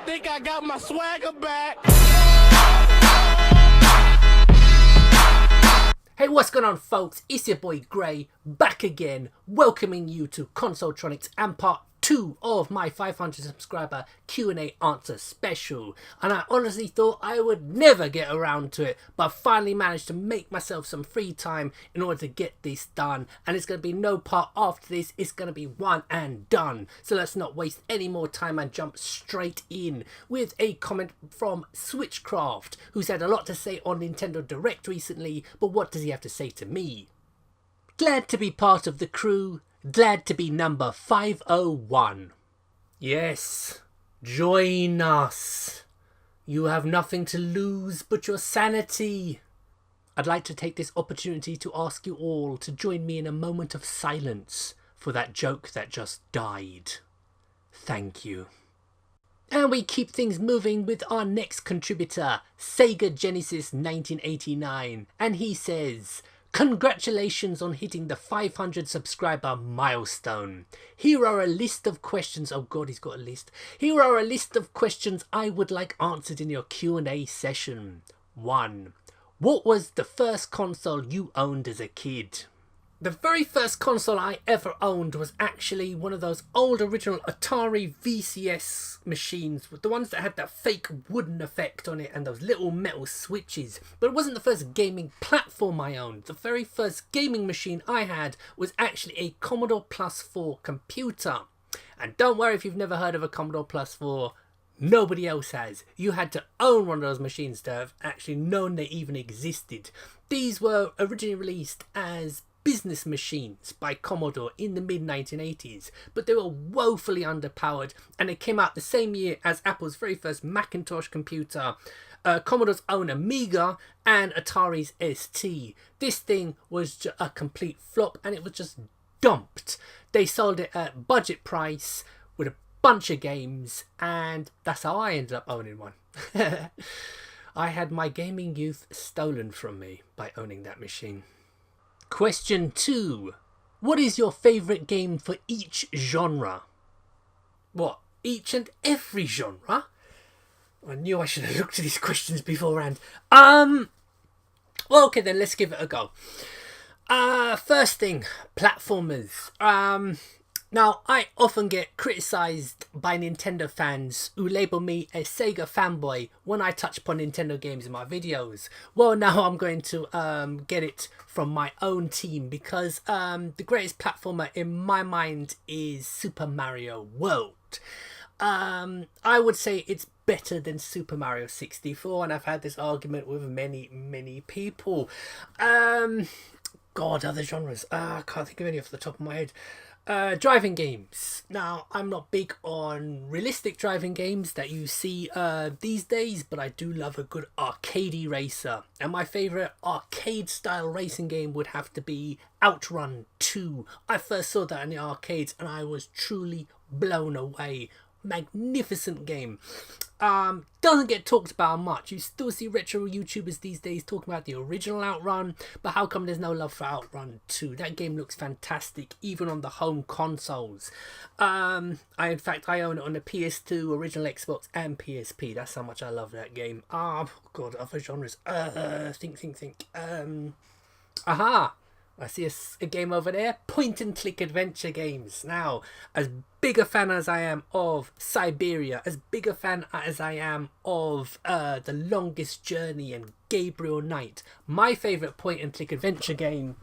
think I got my swagger back. Hey, what's going on, folks? It's your boy Gray, back again, welcoming you to Consoletronix and part 2 of my 500 subscriber Q&A answer special. And I honestly thought I would never get around to it, but I finally managed to make myself some free time in order to get this done. And it's going to be no part after this, it's going to be one and done. So let's not waste any more time and jump straight in with a comment from Switchcraft, who's had a lot to say on Nintendo Direct recently, but what does he have to say to me? Glad to be part of the crew. Glad to be number 501. Yes, join us. You have nothing to lose but your sanity. I'd like to take this opportunity to ask you all to join me in a moment of silence for that joke that just died. Thank you. And we keep things moving with our next contributor, Sega Genesis 1989, and he says, congratulations on hitting the 500 subscriber milestone. Here are a list of questions. Oh god, he's got a list. Here are a list of questions I would like answered in your Q&A session. 1. What was the first console you owned as a kid? The very first console I ever owned was actually one of those old original Atari VCS machines, with the ones that had that fake wooden effect on it and those little metal switches. But it wasn't the first gaming platform I owned. The very first gaming machine I had was actually a Commodore Plus 4 computer. And don't worry if you've never heard of a Commodore Plus 4. Nobody else has. You had to own one of those machines to have actually known they even existed. These were originally released as business machines by Commodore in the mid-1980s, but they were woefully underpowered, and they came out the same year as Apple's very first Macintosh computer, Commodore's own Amiga, and Atari's ST. This thing was a complete flop, and it was just dumped. They sold it at budget price with a bunch of games, and that's how I ended up owning one. I had my gaming youth stolen from me by owning that machine. Question 2. What is your favourite game for each genre? What? Each and every genre? I knew I should have looked at these questions beforehand. Well, okay then, let's give it a go. First thing, platformers. Now, I often get criticised by Nintendo fans who label me a Sega fanboy when I touch upon Nintendo games in my videos. Well, now I'm going to get it from my own team, because the greatest platformer in my mind is Super Mario World. I would say it's better than Super Mario 64, and I've had this argument with many people. God, other genres. I can't think of any off the top of my head. Driving games. Now, I'm not big on realistic driving games that you see these days, but I do love a good arcadey racer. And my favourite arcade style racing game would have to be Outrun 2. I first saw that in the arcades and I was truly blown away. Magnificent game. Doesn't get talked about much. You still see retro YouTubers these days talking about the original Outrun, but how come there's no love for Outrun 2? That game looks fantastic even on the home consoles. In fact I own it on the PS2, original Xbox and PSP. That's how much I love that game. Oh god, other genres. Think. Aha! I see a game over there. Point and click adventure games. Now, as big a fan as I am of Siberia, as big a fan as I am of The Longest Journey and Gabriel Knight, my favourite point and click adventure game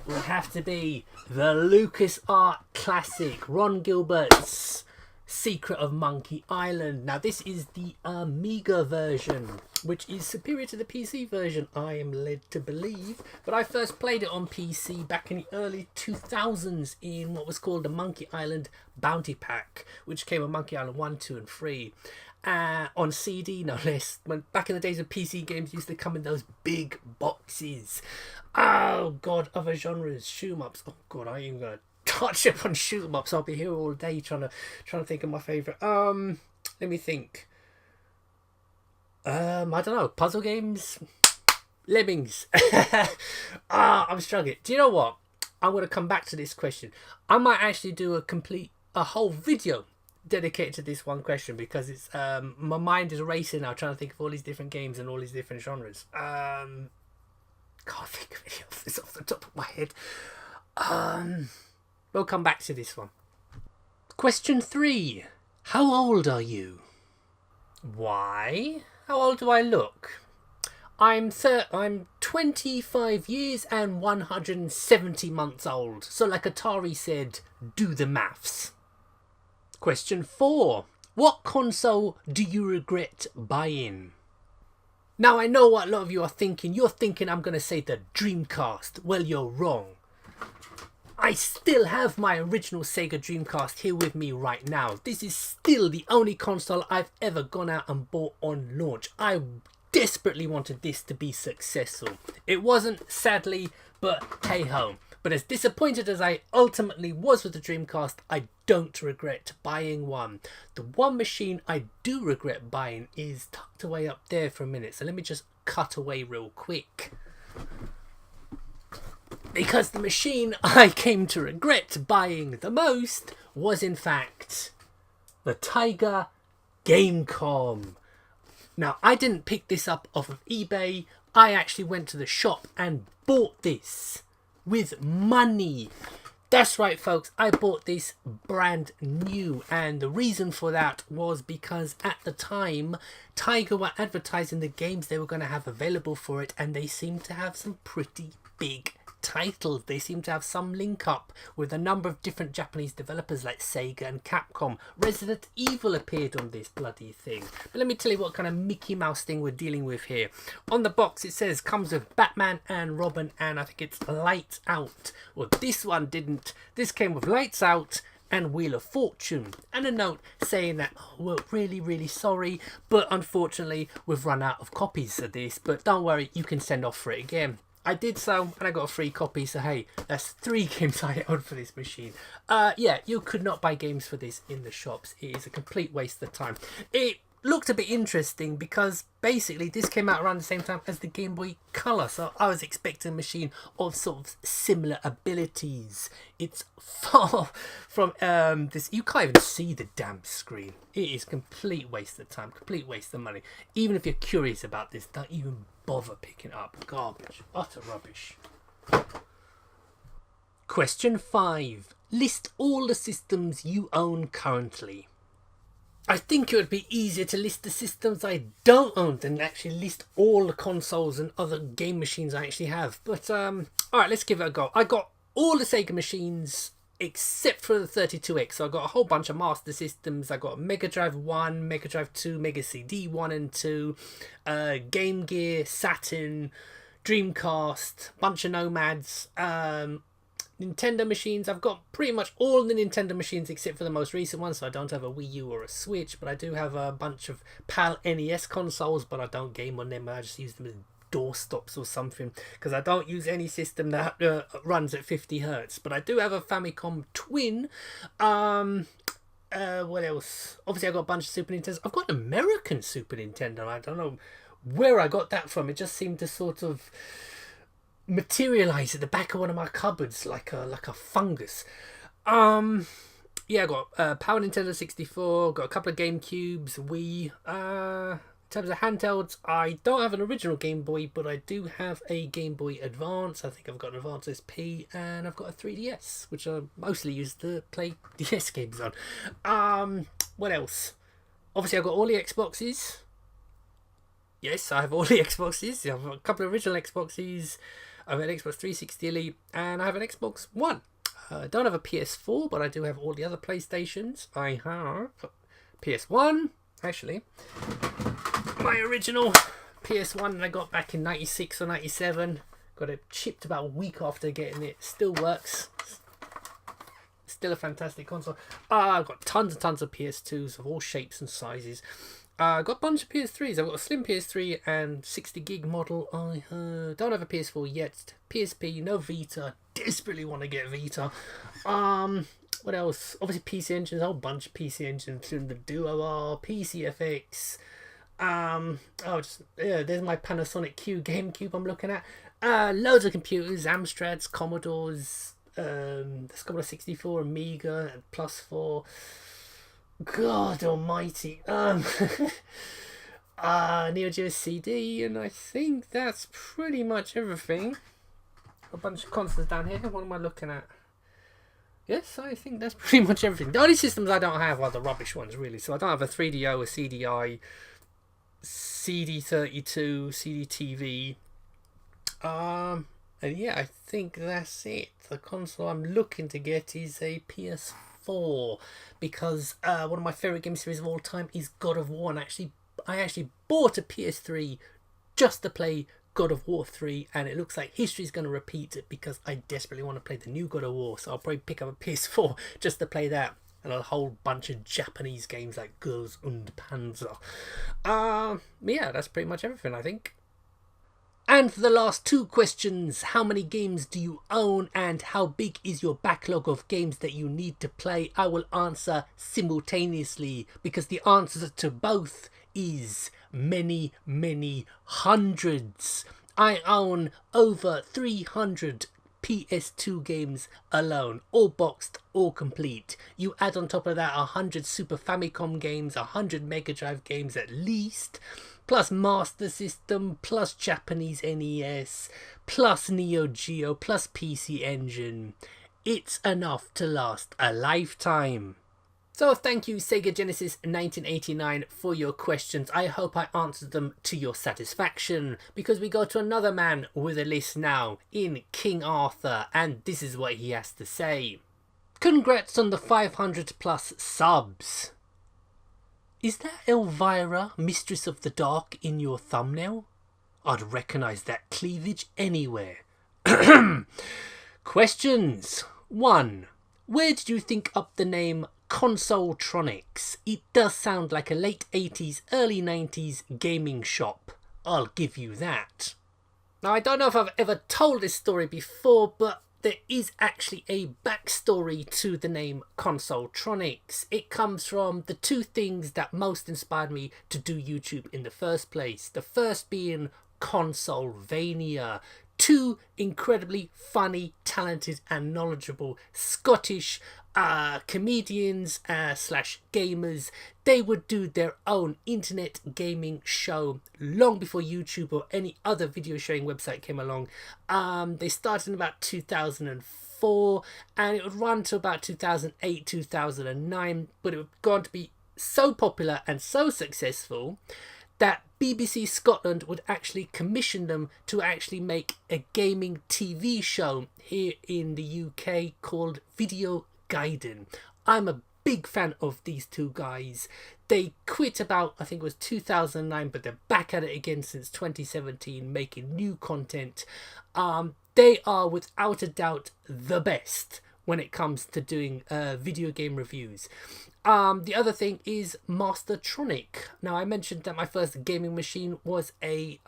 would have to be the LucasArts classic, Ron Gilbert's Secret of Monkey Island. Now, this is the Amiga version, which is superior to the PC version, I am led to believe. But I first played it on PC back in the early 2000s in what was called the Monkey Island Bounty Pack, which came with Monkey Island 1, 2 and 3. On CD, no less. When back in the days of PC games used to come in those big boxes. Oh god, other genres, shoot-em-ups. Oh god, I ain't even gonna touch up on shoot-em-ups. I'll be here all day trying to think of my favourite. Let me think. I don't know. Puzzle games? Lemmings. I'm struggling. Do you know what? I'm going to come back to this question. I might actually do a whole video dedicated to this one question because it's my mind is racing now, trying to think of all these different games and all these different genres. Can't think of any of this off the top of my head. We'll come back to this one. Question 3. How old are you? Why? How old do I look? I'm 25 years and 170 months old. So like Atari said, do the maths. Question 4. What console do you regret buying? Now I know what a lot of you are thinking. You're thinking I'm going to say the Dreamcast. Well, you're wrong. I still have my original Sega Dreamcast here with me right now. This is still the only console I've ever gone out and bought on launch. I desperately wanted this to be successful. It wasn't, sadly, but hey ho. But as disappointed as I ultimately was with the Dreamcast, I don't regret buying one. The one machine I do regret buying is tucked away up there for a minute. So let me just cut away real quick. Because the machine I came to regret buying the most was in fact the Tiger Gamecom. Now I didn't pick this up off of eBay. I actually went to the shop and bought this with money. That's right folks, I bought this brand new, and the reason for that was because at the time Tiger were advertising the games they were going to have available for it, and they seemed to have some pretty big titles. They seem to have some link up with a number of different Japanese developers like Sega and Capcom. Resident Evil appeared on this bloody thing. But let me tell you what kind of Mickey Mouse thing we're dealing with here. On the box it says comes with Batman and Robin, and I think it's Lights Out. Well, this one didn't. This came with Lights Out and Wheel of Fortune, and a note saying that, oh, we're really sorry, but unfortunately we've run out of copies of this, but don't worry, you can send off for it again. I did so, and I got a free copy, so hey, that's 3 games I own for this machine. Yeah, you could not buy games for this in the shops. It is a complete waste of time. It looked a bit interesting because basically this came out around the same time as the Game Boy Color, so I was expecting a machine of sort of similar abilities. It's far from this. You can't even see the damn screen. It is complete waste of time, complete waste of money. Even if you're curious about this, don't even bother picking it up. Garbage, utter rubbish. Question 5. List all the systems you own currently. I think it would be easier to list the systems I don't own than actually list all the consoles and other game machines I actually have. But alright, let's give it a go. I got all the Sega machines except for the 32X. So I got a whole bunch of Master Systems. I got Mega Drive 1, Mega Drive 2, Mega CD 1 and 2, Game Gear, Saturn, Dreamcast, bunch of Nomads, Nintendo machines. I've got pretty much all the Nintendo machines except for the most recent one, so I don't have a Wii U or a Switch, but I do have a bunch of PAL NES consoles, but I don't game on them. I just use them as doorstops or something, because I don't use any system that runs at 50 Hertz. But I do have a Famicom Twin. What else? Obviously, I've got a bunch of Super Nintendos. I've got an American Super Nintendo. I don't know where I got that from. It just seemed to sort of materialize at the back of one of my cupboards like a fungus. Yeah, I got Power Nintendo 64, got a couple of GameCubes, Wii. In terms of handhelds, I don't have an original Game Boy, but I do have a Game Boy Advance. I think I've got an Advance SP, and I've got a 3DS, which I mostly use to play DS games on. What else? Obviously, I've got all the Xboxes. Yes, I have all the Xboxes. I've got a couple of original Xboxes. I have an Xbox 360 Elite, and I have an Xbox One. I don't have a PS4, but I do have all the other PlayStations. I have PS1, actually. My original PS1 that I got back in 96 or 97. Got it chipped about a week after getting it. Still works. Still a fantastic console. I've got tons and tons of PS2s of all shapes and sizes. I've got a bunch of PS3s. I've got a slim PS3 and 60 gig model. I don't have a PS4 yet. PSP, no Vita. Desperately want to get Vita. What else? Obviously PC Engines. A whole bunch of PC Engines, including the Duo R, PCFX. There's my Panasonic Q GameCube I'm looking at. Loads of computers, Amstrads, Commodores, the Commodore 64, Amiga, and Plus 4. God almighty. Neo Geo CD, and I think that's pretty much everything. A bunch of consoles down here. What am I looking at? Yes, I think that's pretty much everything. The only systems I don't have are the rubbish ones, really. So I don't have a 3DO, a CDI, CD32, CDTV. And yeah, I think that's it. The console I'm looking to get is a PS4 because one of my favourite game series of all time is God of War, and I actually bought a PS3 just to play God of War 3, and it looks like history's going to repeat it because I desperately want to play the new God of War, so I'll probably pick up a PS4 just to play that, and a whole bunch of Japanese games like Girls und Panzer. Yeah, that's pretty much everything, I think. And for the last two questions, how many games do you own and how big is your backlog of games that you need to play? I will answer simultaneously because the answer to both is many, many hundreds. I own over 300 PS2 games alone, all boxed, all complete. You add on top of that 100 Super Famicom games, 100 Mega Drive games at least, plus Master System, plus Japanese NES, plus Neo Geo, plus PC Engine. It's enough to last a lifetime. So thank you Sega Genesis 1989 for your questions. I hope I answered them to your satisfaction, because we go to another man with a list now in King Arthur, and this is what he has to say. Congrats on the 500 plus subs. Is that Elvira, Mistress of the Dark, in your thumbnail? I'd recognise that cleavage anywhere. Questions. 1. Where did you think up the name Consoletronix? It does sound like a late 80s, early 90s gaming shop. I'll give you that. Now, I don't know if I've ever told this story before, but there is actually a backstory to the name Consoletronix. It comes from the two things that most inspired me to do YouTube in the first place. The first being Consolevania. Two incredibly funny, talented and knowledgeable Scottish comedians slash gamers. They would do their own internet gaming show long before YouTube or any other video sharing website came along. They started in about 2004 and it would run to about 2008, 2009, but it would go on to be so popular and so successful that BBC Scotland would actually commission them to actually make a gaming TV show here in the UK called Video Gaiden. I'm a big fan of these two guys. They quit about, I think it was 2009, but they're back at it again since 2017, making new content. They are without a doubt the best when it comes to doing video game reviews. The other thing is Mastertronic. Now, I mentioned that my first gaming machine was a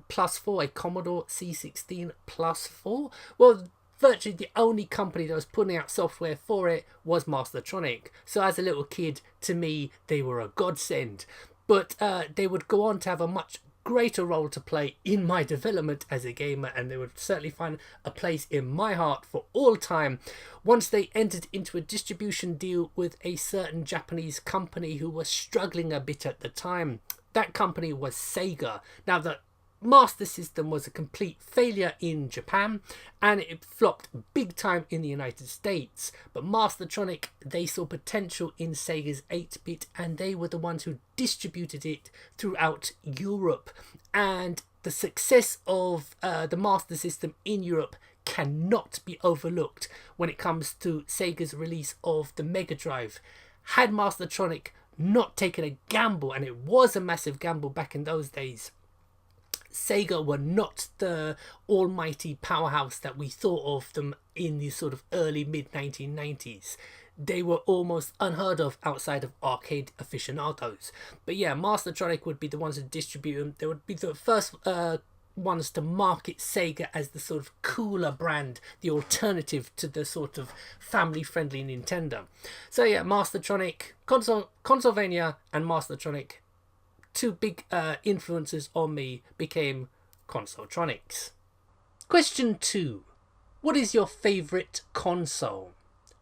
Plus 4, a Commodore C16 Plus 4. Well, virtually the only company that was putting out software for it was Mastertronic. So as a little kid, to me, they were a godsend. But they would go on to have a much greater role to play in my development as a gamer, and they would certainly find a place in my heart for all time once they entered into a distribution deal with a certain Japanese company who was struggling a bit at the time. That company was Sega. Now, the Master System was a complete failure in Japan and it flopped big time in the United States, but Mastertronic, they saw potential in Sega's 8-bit and they were the ones who distributed it throughout Europe. And the success of the Master System in Europe cannot be overlooked when it comes to Sega's release of the Mega Drive. Had Mastertronic not taken a gamble, and it was a massive gamble back in those days, Sega were not the almighty powerhouse that we thought of them in the sort of early mid-1990s. They were almost unheard of outside of arcade aficionados. But yeah, Mastertronic would be the ones to distribute them. They would be the first ones to market Sega as the sort of cooler brand, the alternative to the sort of family-friendly Nintendo. So yeah, Mastertronic, Consolevania and Mastertronic, two big influences on me, became Consoletronix. Question 2. What is your favourite console?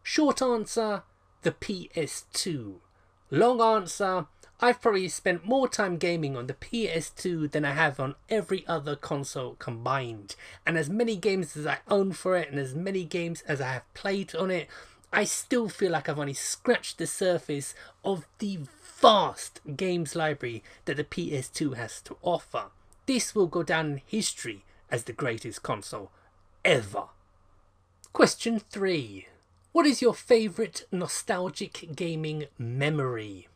Short answer, the PS2. Long answer, I've probably spent more time gaming on the PS2 than I have on every other console combined. And as many games as I own for it and as many games as I have played on it, I still feel like I've only scratched the surface of the vast games library that the PS2 has to offer. This will go down in history as the greatest console ever. Question 3. What is your favourite nostalgic gaming memory?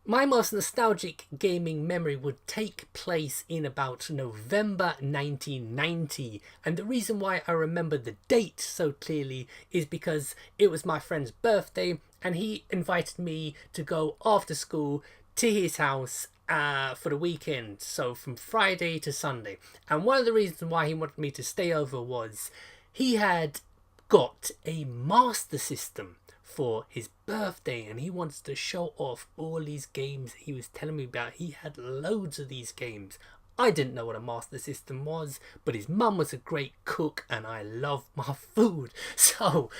My most nostalgic gaming memory would take place in about November 1990, and the reason why I remember the date so clearly is because it was my friend's birthday and he invited me to go after school to his house for the weekend, so from Friday to Sunday. And one of the reasons why he wanted me to stay over was he had got a Master System for his birthday and he wants to show off all these games he was telling me about. He had loads of these games. I didn't know what a Master System was, but his mum was a great cook and I love my food. So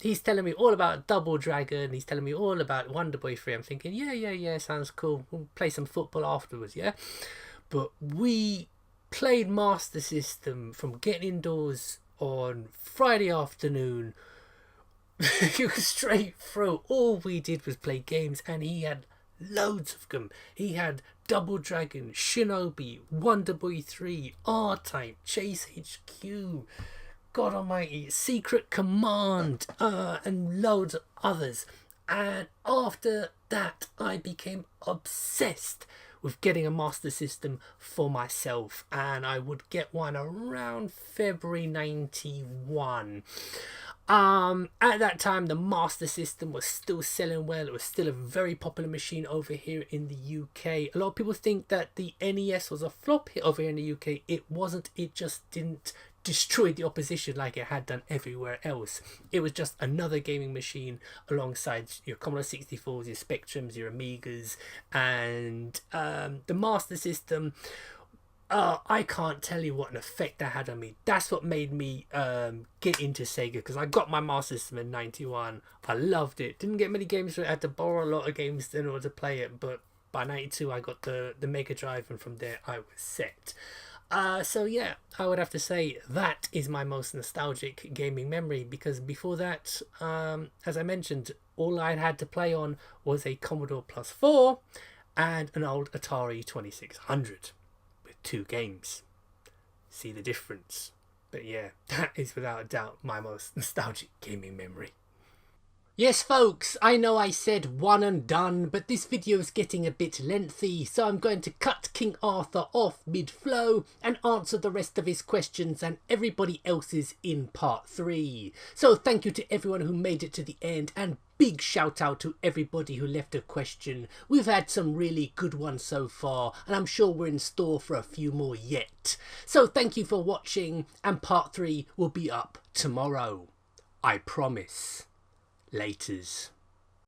he's telling me all about Double Dragon, he's telling me all about Wonder Boy 3. I'm thinking, yeah, sounds cool. We'll play some football afterwards, yeah? But we played Master System from getting indoors on Friday afternoon straight through. All we did was play games and he had loads of them. He had Double Dragon, Shinobi, Wonder Boy 3, R-Type, Chase HQ, God Almighty, Secret Command, and loads of others. And after that I became obsessed with getting a Master System for myself, and I would get one around February 91. At that time the Master System was still selling well. It was still a very popular machine over here in the UK. A lot of people think that the NES was a flop hit over here in the UK. It wasn't. It just didn't destroy the opposition like it had done everywhere else. It was just another gaming machine alongside your Commodore 64s, your Spectrums, your Amigas, and the Master System. I can't tell you what an effect that had on me. That's what made me get into Sega, because I got my Master System in 91. I loved it. Didn't get many games for it. I had to borrow a lot of games in order to play it, but by 92 I got the Mega Drive, and from there I was set. So yeah, I would have to say that is my most nostalgic gaming memory, because before that, as I mentioned, all I had to play on was a Commodore Plus 4 and an old Atari 2600 with 2 games. See the difference? But yeah, that is without a doubt my most nostalgic gaming memory. Yes folks, I know I said one and done, but this video is getting a bit lengthy, so I'm going to cut King Arthur off mid-flow and answer the rest of his questions and everybody else's in part 3. So thank you to everyone who made it to the end, and big shout out to everybody who left a question. We've had some really good ones so far, and I'm sure we're in store for a few more yet. So thank you for watching, and part 3 will be up tomorrow. I promise. Laters.